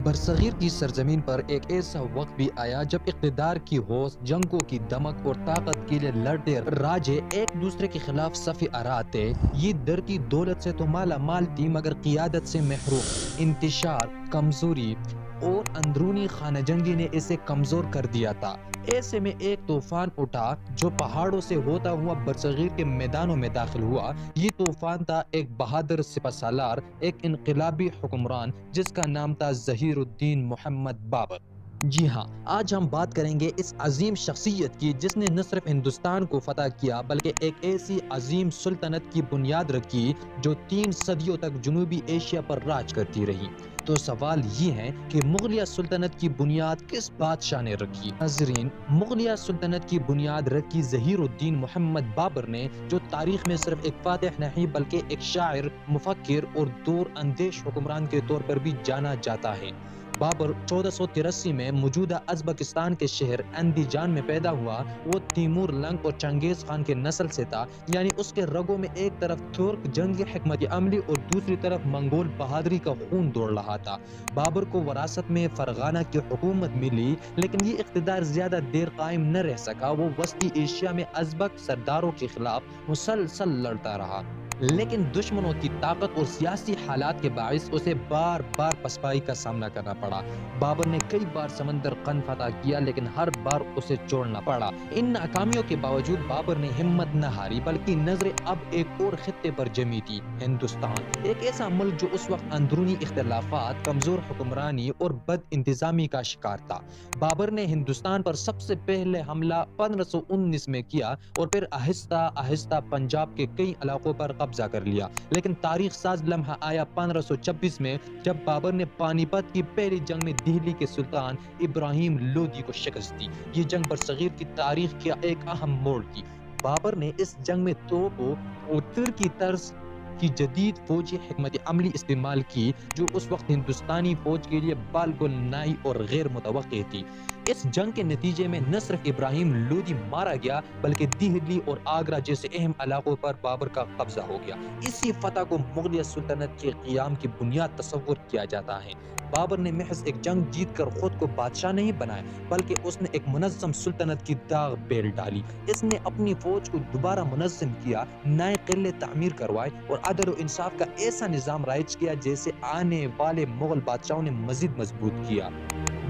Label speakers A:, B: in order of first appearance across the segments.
A: برصغیر کی سرزمین پر ایک ایسا وقت بھی آیا جب اقتدار کی ہوس، جنگوں کی دمک اور طاقت کے لیے لڑتے راجے ایک دوسرے کے خلاف صف آرا تھے۔ یہ دھرتی دولت سے تو مالا مال تھی مگر قیادت سے محروم، انتشار، کمزوری اور اندرونی خانہ جنگی نے اسے کمزور کر دیا تھا۔ ایسے میں ایک طوفان اٹھا جو پہاڑوں سے ہوتا ہوا برصغیر کے میدانوں میں داخل ہوا۔ یہ طوفان تھا ایک بہادر سپہ سالار، ایک انقلابی حکمران جس کا نام تھا ظہیر الدین محمد بابر۔ جی ہاں، آج ہم بات کریں گے اس عظیم شخصیت کی جس نے نہ صرف ہندوستان کو فتح کیا بلکہ ایک ایسی عظیم سلطنت کی بنیاد رکھی جو 3 صدیوں تک جنوبی ایشیا پر راج کرتی رہی۔ تو سوال یہ ہے کہ مغلیہ سلطنت کی بنیاد کس بادشاہ نے رکھی؟ ناظرین، مغلیہ سلطنت کی بنیاد رکھی ظہیر الدین محمد بابر نے، جو تاریخ میں صرف ایک فاتح نہیں بلکہ ایک شاعر، مفکر اور دور اندیش حکمران کے طور پر بھی جانا جاتا ہے۔ بابر 1483 میں موجودہ ازبکستان کے شہر اندیجان میں پیدا ہوا۔ وہ تیمور لنگ اور چنگیز خان کے نسل سے تھا، یعنی اس کے رگوں میں ایک طرف ترک جنگی حکمت عملی اور دوسری طرف منگول بہادری کا خون دوڑ رہا تھا۔ بابر کو وراثت میں فرغانہ کی حکومت ملی، لیکن یہ اقتدار زیادہ دیر قائم نہ رہ سکا۔ وہ وسطی ایشیا میں ازبک سرداروں کے خلاف مسلسل لڑتا رہا، لیکن دشمنوں کی طاقت اور سیاسی حالات کے باعث اسے بار بار پسپائی کا سامنا کرنا پڑا۔ بابر نے کئی بار سمندر قند فتح کیا لیکن ہر بار اسے چھوڑنا پڑا۔ ان ناکامیوں کے باوجود بابر نے ہمت نہ ہاری بلکہ نظریں اب ایک اور خطے پر جمی تھی، ہندوستان، ایک ایسا ملک جو اس وقت اندرونی اختلافات، کمزور حکمرانی اور بد انتظامی کا شکار تھا۔ بابر نے ہندوستان پر سب سے پہلے حملہ 1519 میں کیا اور پھر آہستہ آہستہ پنجاب کے کئی علاقوں پر قبضہ کر لیا، لیکن تاریخ ساز لمحہ آیا 1526 میں جب بابر نے پانی پت کی پہلی جنگ میں دہلی کے سلطان ابراہیم لودھی کو شکست دی۔ یہ جنگ برصغیر کی تاریخ کا ایک اہم موڑ تھی۔ بابر نے اس جنگ میں توپوں اور ترکی طرز کی جدید فوجی حکمت عملی استعمال کی جو اس وقت ہندوستانی فوج کے لیے بالکل نئی اور غیر متوقع تھی۔ اس جنگ کے نتیجے میں نہ صرف ابراہیم لودھی مارا گیا بلکہ دہلی اور آگرہ جیسے اہم علاقوں پر بابر کا قبضہ ہو گیا۔ اسی فتح کو مغلیہ سلطنت کے قیام کی بنیاد تصور کیا جاتا ہے۔ بابر نے محض ایک جنگ جیت کر خود کو بادشاہ نہیں بنایا بلکہ اس نے ایک منظم سلطنت کی داغ بیل ڈالی۔ اس نے اپنی فوج کو دوبارہ منظم کیا، نئے قلعے تعمیر کروائے اور عدل و انصاف کا ایسا نظام رائج کیا جیسے آنے والے مغل بادشاہوں نے مزید مضبوط کیا۔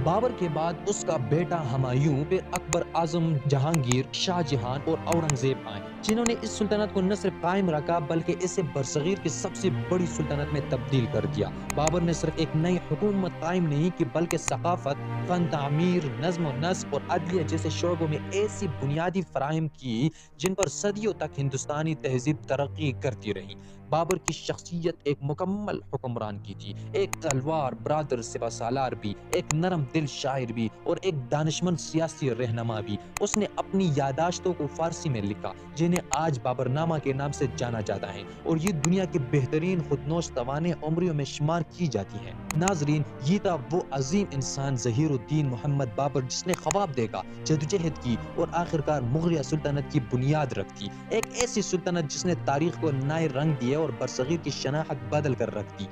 A: بابر کے بعد اس کا بیٹا ہمایوں، پھر اکبر اعظم، جہانگیر، شاہ جہان اور اورنگزیب آئے، جنہوں نے اس سلطنت کو نہ صرف قائم رکھا بلکہ اسے برصغیر کی سب سے بڑی سلطنت میں تبدیل کر دیا۔ بابر نے صرف ایک نئی حکومت قائم نہیں کی بلکہ ثقافت، فن تعمیر، نظم و نسق اور عدلیہ جیسے شعبوں میں ایسی بنیادی فراہم کی جن پر صدیوں تک ہندوستانی تہذیب ترقی کرتی رہی۔ بابر کی شخصیت ایک مکمل حکمران کی تھی، ایک تلوار برادر سپہ سالار بھی، ایک نرم دل شاعر بھی اور ایک دانشمند سیاسی رہنما بھی۔ اس نے اپنی یادداشتوں کو فارسی میں لکھا جنہیں آج بابر نامہ کے نام سے جانا جاتا ہے اور یہ دنیا کے بہترین خودنوش توانح عمریوں میں شمار کی جاتی ہے۔ ناظرین، یہ تھا وہ عظیم انسان ظہیر الدین محمد بابر جس نے خواب دیکھا، جدوجہد کی اور آخرکار مغلیہ سلطنت کی بنیاد رکھ دی۔ ایک ایسی سلطنت جس نے تاریخ کو نئے رنگ دیے اور برصغیر کی شناخت بدل کر رکھ دی۔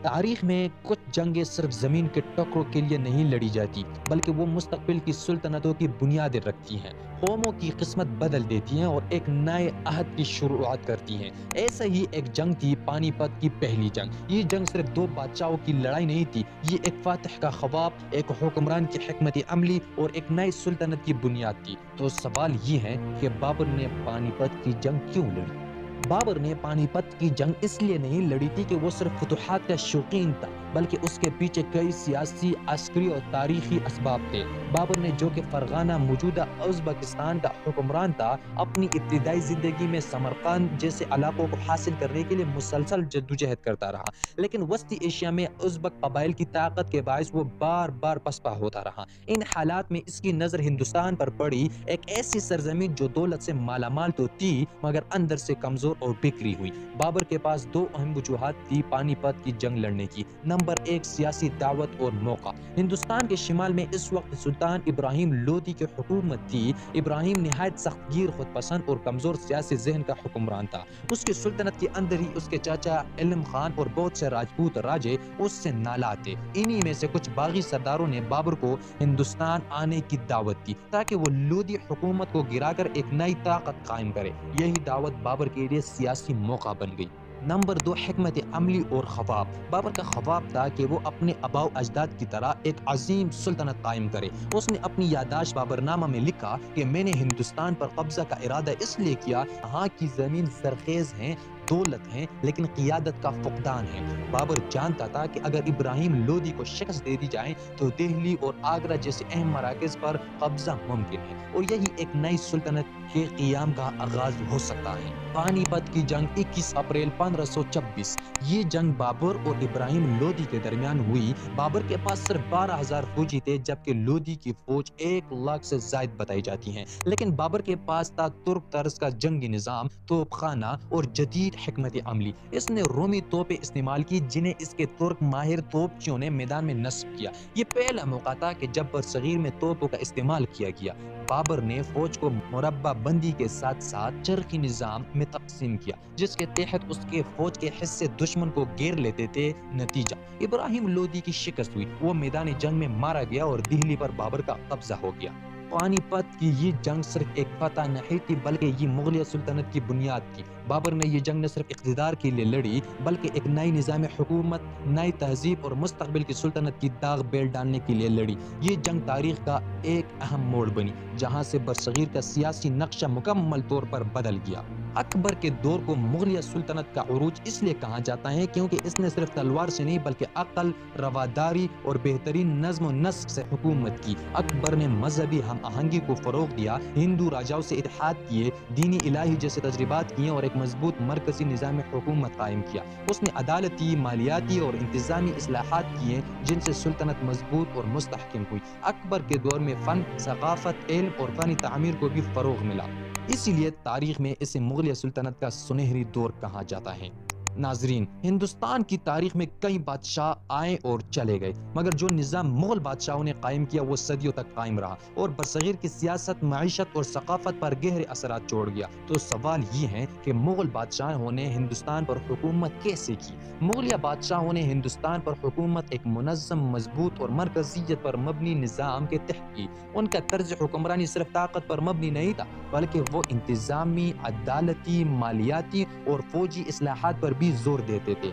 A: تاریخ میں کچھ جنگیں صرف زمین کے ٹکروں کے لیے نہیں لڑی جاتی بلکہ وہ مستقبل کی سلطنتوں کی بنیادیں رکھتی ہیں، قوموں کی قسمت بدل دیتی ہیں اور ایک نئے عہد کی شروعات کرتی ہیں۔ ایسا ہی ایک جنگ تھی پانی پت کی پہلی جنگ۔ یہ جنگ صرف 2 بادشاہوں کی لڑائی نہیں تھی، یہ ایک فاتح کا خواب، ایک حکمران کی حکمت عملی اور ایک نئی سلطنت کی بنیاد تھی۔ تو سوال یہ ہے کہ بابر نے پانی پت کی جنگ کیوں لڑی؟ بابر نے پانی پت کی جنگ اس لیے نہیں لڑی تھی کہ وہ صرف فتوحات کا شوقین تھا بلکہ اس کے پیچھے کئی سیاسی، عسکری اور تاریخی اسباب تھے۔ بابر نے، جو کہ فرغانہ موجودہ ازبکستان کا حکمران تھا، اپنی ابتدائی زندگی میں سمرقند جیسے علاقوں کو حاصل کرنے کے لیے مسلسل جدوجہد کرتا رہا، لیکن وسطی ایشیا میں ازبک قبائل کی طاقت کے باعث وہ بار بار پسپا ہوتا رہا۔ ان حالات میں اس کی نظر ہندوستان پر پڑی، ایک ایسی سرزمین جو دولت سے مالا مال تو تھی مگر اندر سے کمزور کمزور اور بکھری ہوئی۔ بابر کے پاس دو اہم وجوہات تھی پانی پت کی جنگ لڑنے کی۔ نمبر ایک، سیاسی دعوت اور موقع۔ ہندوستان کے شمال میں اس وقت سلطان ابراہیم لودھی کی حکومت تھی۔ ابراہیم نہایت سخت گیر، خود پسند اور کمزور سیاسی ذہن کا حکمران تھا۔ اس کی سلطنت کے اندر ہی اس کے چاچا علم خان اور بہت سے راجپوت راجے اس سے نالا تھے۔ انہی میں سے کچھ باغی سرداروں نے بابر کو ہندوستان آنے کی دعوت دی تاکہ وہ لودھی حکومت کو گرا کر ایک نئی طاقت قائم کرے۔ یہی دعوت بابر کے لیے سیاسی موقع بن گئی۔ نمبر دو، حکمت عملی اور خواب۔ بابر کا خواب تھا کہ وہ اپنے آباء و اجداد کی طرح ایک عظیم سلطنت قائم کرے۔ اس نے اپنی یادداشت بابرنامہ میں لکھا کہ میں نے ہندوستان پر قبضہ کا ارادہ اس لیے کیا، یہاں کی زمین زرخیز ہیں، دولت ہیں، لیکن قیادت کا فقدان ہے۔ بابر جانتا تھا کہ اگر ابراہیم لودھی کو شکست دے دی جائے تو دہلی اور آگرہ جیسے اہم مراکز پر قبضہ ممکن ہے اور یہی ایک نئی سلطنت کے قیام کا آغاز ہو سکتا ہے۔ پانی پت کی جنگ 21 اپریل 1526۔ یہ جنگ بابر اور ابراہیم لودھی کے درمیان ہوئی۔ بابر کے پاس صرف 12,000 فوجی تھے جبکہ لودھی کی فوج 1 لاکھ سے زائد بتائی جاتی ہیں، لیکن بابر کے پاس تھا ترک طرز کا جنگی نظام، توپ خانہ اور جدید حکمت عملی۔ اس نے رومی توپیں استعمال کی جنہیں اس کے ترک ماہر توپچیوں نے میدان میں نصب کیا۔ یہ پہلا موقع تھا کہ جب برصغیر میں توپوں کا استعمال کیا گیا۔ بابر نے فوج کو مربع بندی کے ساتھ ساتھ چرخی نظام میں تقسیم کیا جس کے تحت اس کے فوج کے حصے دشمن کو گھیر لیتے تھے۔ نتیجہ، ابراہیم لودھی کی شکست ہوئی، وہ میدان جنگ میں مارا گیا اور دہلی پر بابر کا قبضہ ہو گیا۔ پانی پت کی یہ جنگ صرف ایک فتح نہیں تھی بلکہ یہ مغلیہ سلطنت کی بنیاد تھی۔ بابر نے یہ جنگ نہ صرف اقتدار کے لیے لڑی بلکہ ایک نئی نظام حکومت، نئی تہذیب اور مستقبل کی سلطنت کی داغ بیل ڈالنے کے لیے لڑی۔ یہ جنگ تاریخ کا ایک اہم موڑ بنی جہاں سے برصغیر کا سیاسی نقشہ مکمل طور پر بدل گیا۔ اکبر کے دور کو مغلیہ سلطنت کا عروج اس لیے کہا جاتا ہے کیونکہ اس نے صرف تلوار سے نہیں بلکہ عقل، رواداری اور بہترین نظم و نسق سے حکومت کی۔ اکبر نے مذہبی ہم آہنگی کو فروغ دیا، ہندو راجاؤں سے اتحاد کیے، دینی الہی جیسے تجربات کیے اور ایک مضبوط مرکزی نظام حکومت قائم کیا۔ اس نے عدالتی، مالیاتی اور انتظامی اصلاحات کیے جن سے سلطنت مضبوط اور مستحکم ہوئی۔ اکبر کے دور میں فن، ثقافت، علم اور فنی تعمیر کو بھی فروغ ملا، اسی لیے تاریخ میں اسے مغلیہ سلطنت کا سنہری دور کہا جاتا ہے۔ ناظرین، ہندوستان کی تاریخ میں کئی بادشاہ آئے اور چلے گئے مگر جو نظام مغل بادشاہوں نے قائم کیا وہ صدیوں تک قائم رہا اور برصغیر کی سیاست، معیشت اور ثقافت پر گہرے اثرات چھوڑ گیا۔ تو سوال یہ ہے کہ مغل بادشاہوں نے ہندوستان پر حکومت کیسے کی؟ مغلیہ بادشاہوں نے ہندوستان پر حکومت ایک منظم، مضبوط اور مرکزیت پر مبنی نظام کے تحت کی۔ ان کا طرز حکمرانی صرف طاقت پر مبنی نہیں تھا بلکہ وہ انتظامی، عدالتی، مالیاتی اور فوجی اصلاحات پر بھی زور دیتے تھے۔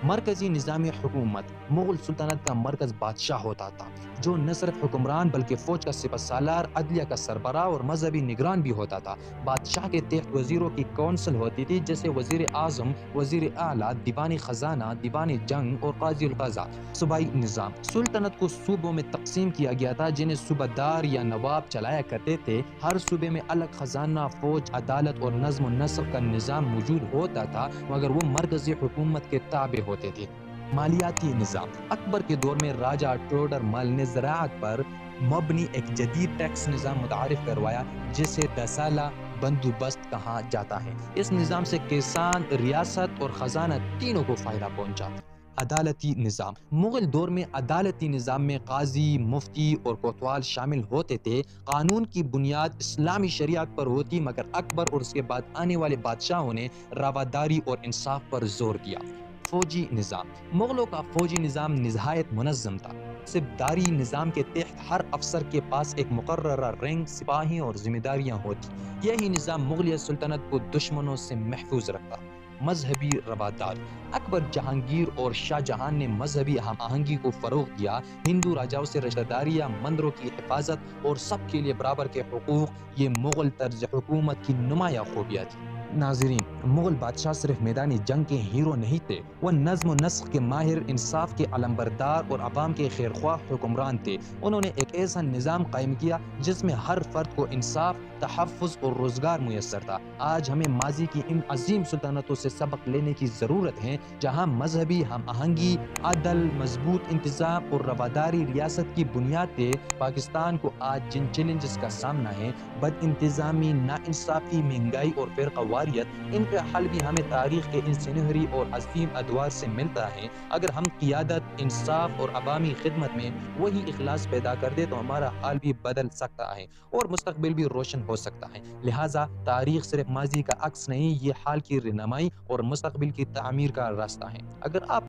A: مرکزی نظام حکومت، مغل سلطنت کا مرکز بادشاہ ہوتا تھا جو نہ صرف حکمران بلکہ فوج کا سپہ سالار، عدلیہ کا سربراہ اور مذہبی نگران بھی ہوتا تھا۔ بادشاہ کے تحت وزیروں کی کونسل ہوتی تھی جیسے وزیر اعظم، وزیر اعلیٰ، دیوان خزانہ، دیوان جنگ اور قاضی القضاء۔ صوبائی نظام، سلطنت کو صوبوں میں تقسیم کیا گیا تھا جنہیں صوبہ دار یا نواب چلایا کرتے تھے۔ ہر صوبے میں الگ خزانہ، فوج، عدالت اور نظم و نسق کا نظام موجود ہوتا تھا مگر وہ مرکزی حکومت کے تابع ہوتے تھے۔ مالیاتی نظام، اکبر کے دور میں راجہ ٹوڈر مل نے زراعت پر مبنی ایک جدید ٹیکس نظام متعارف کروایا جسے دسالہ بندوبست کہا جاتا ہے۔ اس نظام سے کسان، ریاست اور خزانہ تینوں کو فائدہ پہنچا۔ عدالتی نظام، مغل دور میں عدالتی نظام میں قاضی، مفتی اور کوتوال شامل ہوتے تھے۔ قانون کی بنیاد اسلامی شریعت پر ہوتی مگر اکبر اور اس کے بعد آنے والے بادشاہوں نے رواداری اور انصاف پر زور دیا۔ فوجی نظام، مغلوں کا فوجی نظام نہایت منظم تھا۔ سبداری نظام کے تحت ہر افسر کے پاس ایک مقررہ رینک، سپاہی اور ذمہ داریاں ہوتی۔ یہی نظام مغلیہ سلطنت کو دشمنوں سے محفوظ رکھتا۔ مذہبی رواداری، اکبر، جہانگیر اور شاہ جہان نے مذہبی ہم آہنگی کو فروغ دیا۔ ہندو راجاؤں سے رشتہ داریاں، مندروں کی حفاظت اور سب کے لیے برابر کے حقوق، یہ مغل طرز حکومت کی نمایاں خوبیاں تھیں۔ ناظرین، مغل بادشاہ صرف میدانی جنگ کے ہیرو نہیں تھے، وہ نظم و نسق کے ماہر، انصاف کے علمبردار اور عوام کے خیرخواہ حکمران تھے۔ انہوں نے ایک ایسا نظام قائم کیا جس میں ہر فرد کو انصاف، تحفظ اور روزگار میسر تھا۔ آج ہمیں ماضی کی ان عظیم سلطنتوں سے سبق لینے کی ضرورت ہے جہاں مذہبی ہم آہنگی، عدل، مضبوط انتظام اور رواداری ریاست کی بنیاد تھے۔ پاکستان کو آج جن چیلنجز کا سامنا ہے، بد انتظامی، ناانصافی، مہنگائی اور فرقہ واریت، ان کا حل بھی ہمیں تاریخ کے ان سنہری اور عظیم ادوار سے ملتا ہے۔ اگر ہم قیادت، انصاف اور عوامی خدمت میں وہی اخلاص پیدا کر دے تو ہمارا حال بھی بدل سکتا ہے اور مستقبل بھی روشن ہو سکتا ہے۔ لہٰذا تاریخ صرف ماضی کا عکس نہیں، یہ حال کی رہنمائی اور مستقبل کی تعمیر کا راستہ ہے۔ اگر آپ